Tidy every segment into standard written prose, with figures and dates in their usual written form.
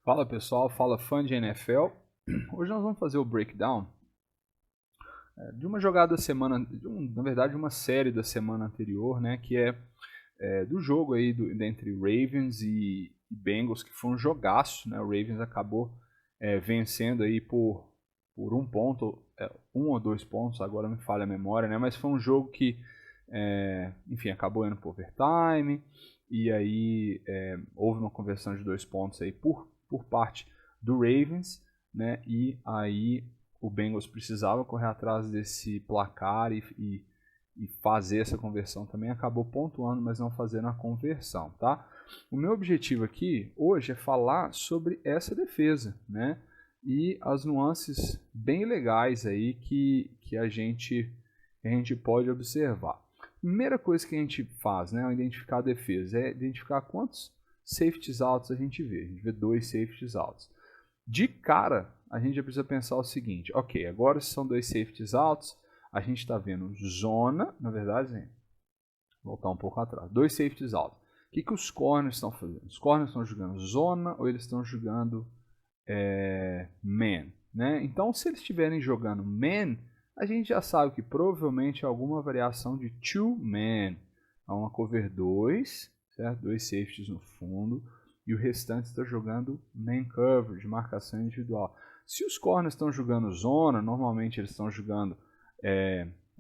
Fala pessoal, fala fã de NFL. Hoje nós vamos fazer o breakdown de uma jogada da semana, na verdade uma série da semana anterior, né, que é do jogo aí entre Ravens e Bengals, que foi um jogaço, né? O Ravens acabou vencendo aí por um ponto, um ou dois pontos, agora me falha a memória, né? Mas foi um jogo que, enfim, acabou indo por overtime e aí houve uma conversão de 2 pontos aí por parte do Ravens, né? E aí o Bengals precisava correr atrás desse placar e fazer essa conversão também, acabou pontuando, mas não fazendo a conversão, tá? O meu objetivo aqui hoje é falar sobre essa defesa, né? E as nuances bem legais aí que a gente pode observar. Primeira coisa que a gente faz, né, ao identificar a defesa, é identificar quantos safeties altos a gente vê. A gente vê 2 safeties altos. De cara, a gente já precisa pensar o seguinte: ok, agora são 2 safeties altos, a gente está vendo zona, na verdade, voltar um pouco atrás, 2 safeties altos. O que os corners estão fazendo? Os corners estão jogando zona ou eles estão jogando man? Né? Então, se eles estiverem jogando man, a gente já sabe que provavelmente é alguma variação de two man. Há uma cover 2, certo? 2 safeties no fundo, e o restante está jogando man coverage, marcação individual. Se os corners estão jogando zona, normalmente eles estão jogando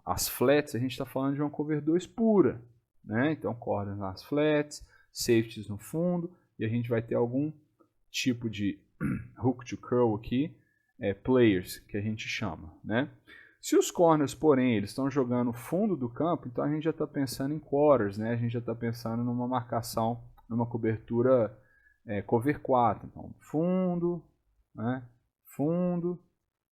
as flats, a gente está falando de uma cover 2 pura, né? Então corners nas flats, safeties no fundo, e a gente vai ter algum tipo de hook to curl aqui, players, que a gente chama, né? Se os corners, porém, eles estão jogando fundo do campo, então a gente já está pensando em quarters, né? A gente já está pensando numa marcação, numa cobertura cover 4. Então, fundo, né? Fundo,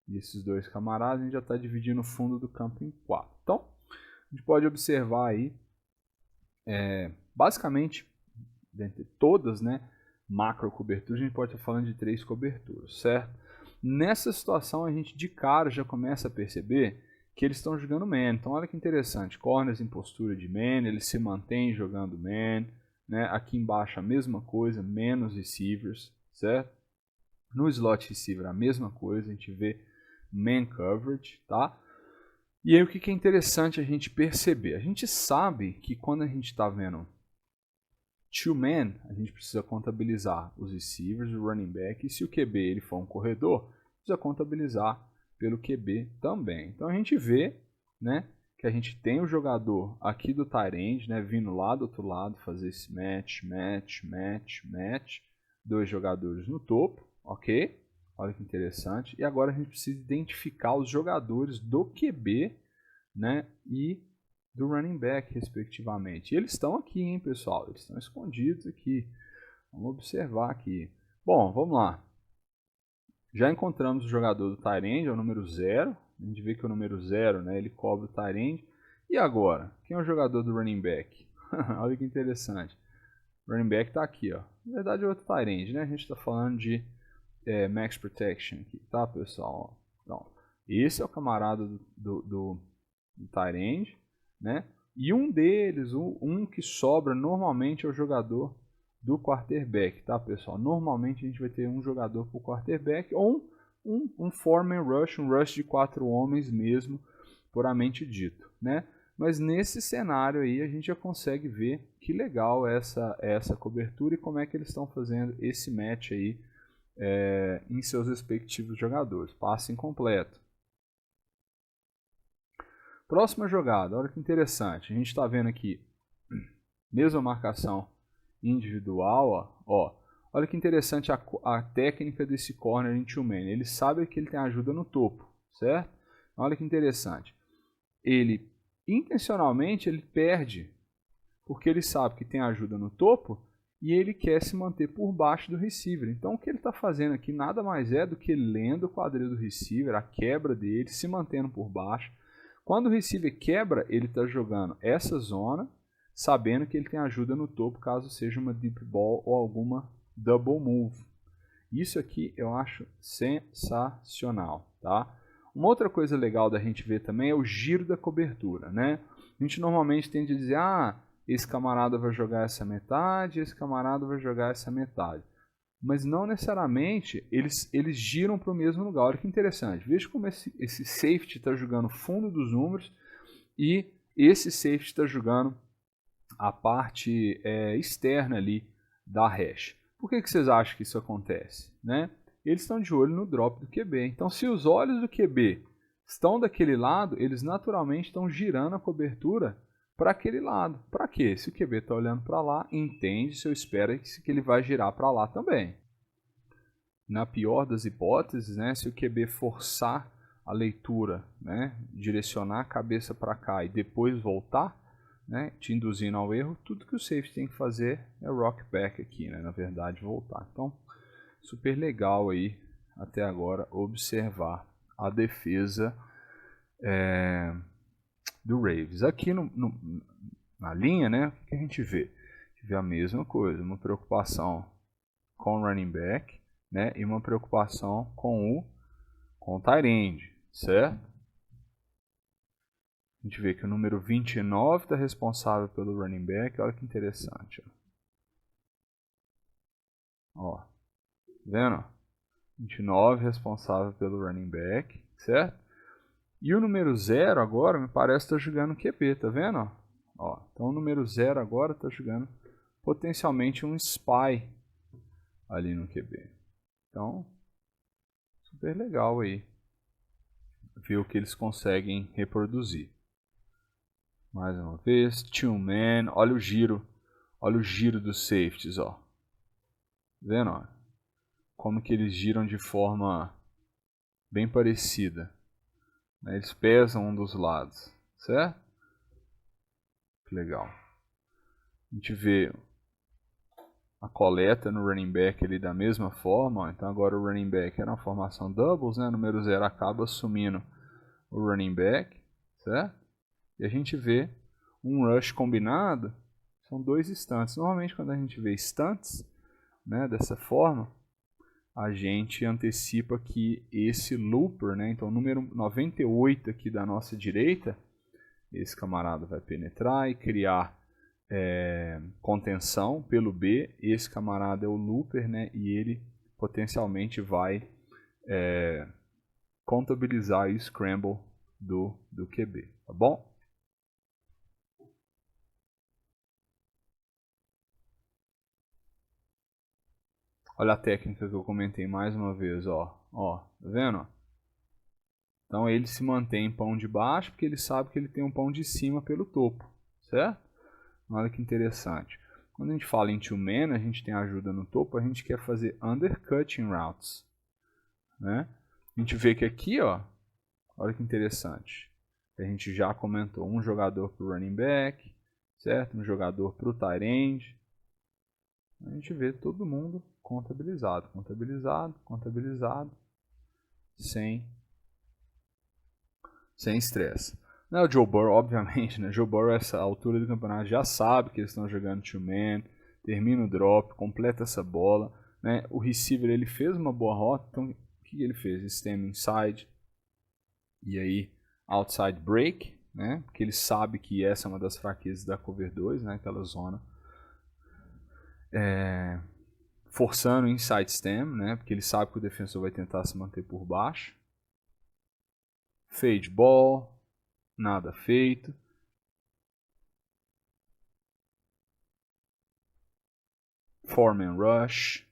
e esses dois camaradas, a gente já está dividindo o fundo do campo em 4. Então, a gente pode observar aí, basicamente, dentre todas, né, macro coberturas, a gente pode estar falando de 3 coberturas, certo? Nessa situação, a gente de cara já começa a perceber que eles estão jogando man. Então, olha que interessante, corners em postura de man, eles se mantêm jogando man, né? Aqui embaixo a mesma coisa, menos receivers, certo? No slot receiver a mesma coisa, a gente vê man coverage, tá? E aí o que é interessante a gente perceber? A gente sabe que quando a gente está vendo two man, a gente precisa contabilizar os receivers, o running back, e se o QB ele for um corredor, precisa contabilizar pelo QB também. Então a gente vê, né, que a gente tem o jogador aqui do tight end, né, vindo lá do outro lado fazer esse match, 2 jogadores no topo, ok? Olha que interessante. E agora a gente precisa identificar os jogadores do QB, né, e do running back, respectivamente. E eles estão aqui, hein, pessoal? Eles estão escondidos aqui. Vamos observar aqui. Bom, vamos lá. Já encontramos o jogador do tight end, é o número 0. A gente vê que o número 0, né, ele cobre o tight end. E agora? Quem é o jogador do running back? Olha que interessante. O running back está aqui, ó. Na verdade é outro tight end, né? A gente está falando de max protection aqui, tá, pessoal? Então, esse é o camarada do tight end, né? E um deles, um que sobra normalmente é o jogador do quarterback, tá, pessoal? Normalmente a gente vai ter um jogador por quarterback ou um foreman rush, um rush de 4 homens mesmo, puramente dito, né? Mas nesse cenário aí a gente já consegue ver que legal essa cobertura e como é que eles estão fazendo esse match aí em seus respectivos jogadores. Passe incompleto. Próxima jogada, olha que interessante. A gente está vendo aqui, mesma marcação individual, ó. Olha que interessante a técnica desse corner em two man. Ele sabe que ele tem ajuda no topo, certo? Olha que interessante. Ele, intencionalmente, ele perde, porque ele sabe que tem ajuda no topo e ele quer se manter por baixo do receiver. Então, o que ele está fazendo aqui nada mais é do que lendo o quadril do receiver, a quebra dele, se mantendo por baixo. Quando o receiver quebra, ele está jogando essa zona, sabendo que ele tem ajuda no topo, caso seja uma deep ball ou alguma double move. Isso aqui eu acho sensacional, tá? Uma outra coisa legal da gente ver também é o giro da cobertura, né? A gente normalmente tende a dizer, esse camarada vai jogar essa metade, esse camarada vai jogar essa metade. mas não necessariamente eles giram para o mesmo lugar. Olha que interessante. Veja como esse safety está jogando o fundo dos números e esse safety está jogando a parte externa ali da hash. Por que vocês acham que isso acontece? Né? Eles estão de olho no drop do QB. Então, se os olhos do QB estão daquele lado, eles naturalmente estão girando a cobertura para aquele lado. Para quê? Se o QB está olhando para lá, entende, se eu espero que ele vai girar para lá também. Na pior das hipóteses, né, se o QB forçar a leitura, né, direcionar a cabeça para cá e depois voltar, né, te induzindo ao erro, tudo que o safety tem que fazer é rock back aqui, né, na verdade voltar. Então, super legal aí até agora observar a defesa do Ravens. Aqui na linha, né, o que a gente vê? A gente vê a mesma coisa, uma preocupação com o running back, né, e uma preocupação com o tight end, certo? A gente vê que o número 29 está responsável pelo running back. Olha que interessante. Ó, vendo? 29 responsável pelo running back, certo? E o número 0 agora me parece estar jogando QB, tá vendo? Ó, então o número 0 agora está jogando potencialmente um spy ali no QB. Então, super legal aí ver o que eles conseguem reproduzir. Mais uma vez, two man, olha o giro dos safeties, ó. Vendo, ó, como que eles giram de forma bem parecida. Eles pesam um dos lados, certo? Que legal. A gente vê a coleta no running back ali da mesma forma, ó. Então agora o running back era uma formação doubles, né? O número 0 acaba assumindo o running back, certo? E a gente vê um rush combinado, são 2 stunts. Normalmente quando a gente vê stunts, né, dessa forma, a gente antecipa que esse looper, né, então o número 98 aqui da nossa direita, esse camarada vai penetrar e criar contenção pelo B. Esse camarada é o looper, né, e ele potencialmente vai contabilizar o scramble do QB, tá bom? Olha a técnica que eu comentei mais uma vez, ó, tá vendo? Então ele se mantém em pão de baixo porque ele sabe que ele tem um pão de cima pelo topo, certo? Olha que interessante. Quando a gente fala em two man, a gente tem ajuda no topo, a gente quer fazer undercutting routes, né? A gente vê que aqui, ó, olha que interessante. A gente já comentou um jogador para o running back, certo? Um jogador para o tight end. A gente vê todo mundo contabilizado, sem estresse. O Joe Burrow, obviamente, né? Joe Burrow, essa altura do campeonato, já sabe que eles estão jogando two-man, termina o drop, completa essa bola, né? O receiver, ele fez uma boa rota, então o que ele fez? Stem inside, e aí outside break, né? Porque ele sabe que essa é uma das fraquezas da cover 2, né? Aquela zona. Forçando o inside stem, né? Porque ele sabe que o defensor vai tentar se manter por baixo. Fade ball, nada feito. Foreman rush.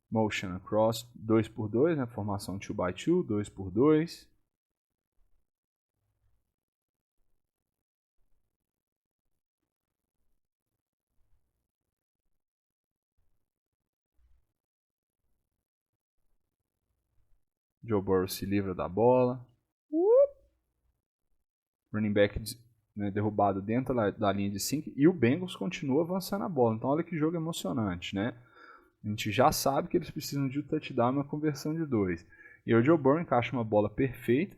Motion across, 2x2, né? Formação 2x2, 2x2. Joe Burrow se livra da bola. Running back, né, derrubado dentro da linha de 5. E o Bengals continua avançando a bola. Então olha que jogo emocionante, né? A gente já sabe que eles precisam de um touchdown e uma conversão de 2. E o Joe Burrow encaixa uma bola perfeita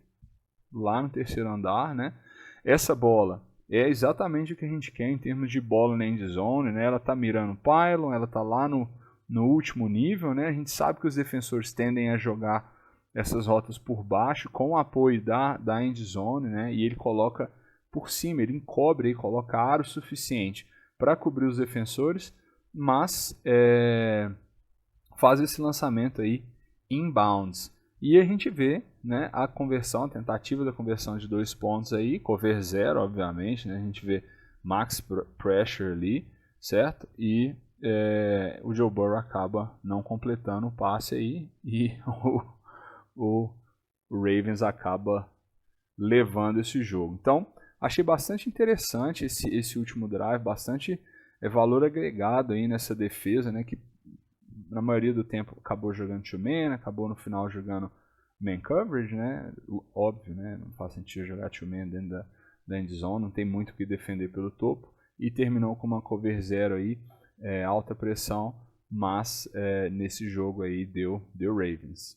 lá no terceiro andar, né? Essa bola é exatamente o que a gente quer em termos de bola na end zone, né? Ela tá mirando o pylon, ela tá lá no no último nível, né? A gente sabe que os defensores tendem a jogar essas rotas por baixo com o apoio da end zone, né? E ele coloca por cima, ele encobre, ele coloca aro suficiente para cobrir os defensores, mas faz esse lançamento aí inbounds. E a gente vê, né, a conversão, a tentativa da conversão de 2 pontos aí, cover 0, obviamente, né? A gente vê max pressure ali, certo? E o Joe Burrow acaba não completando o passe aí e o Ravens acaba levando esse jogo. Então, achei bastante interessante esse último drive, bastante valor agregado aí nessa defesa, né, que na maioria do tempo acabou jogando two-man, acabou no final jogando man coverage, né, óbvio, né, não faz sentido jogar two-man dentro da end zone, não tem muito o que defender pelo topo, e terminou com uma cover 0 aí, alta pressão, mas nesse jogo aí deu Ravens.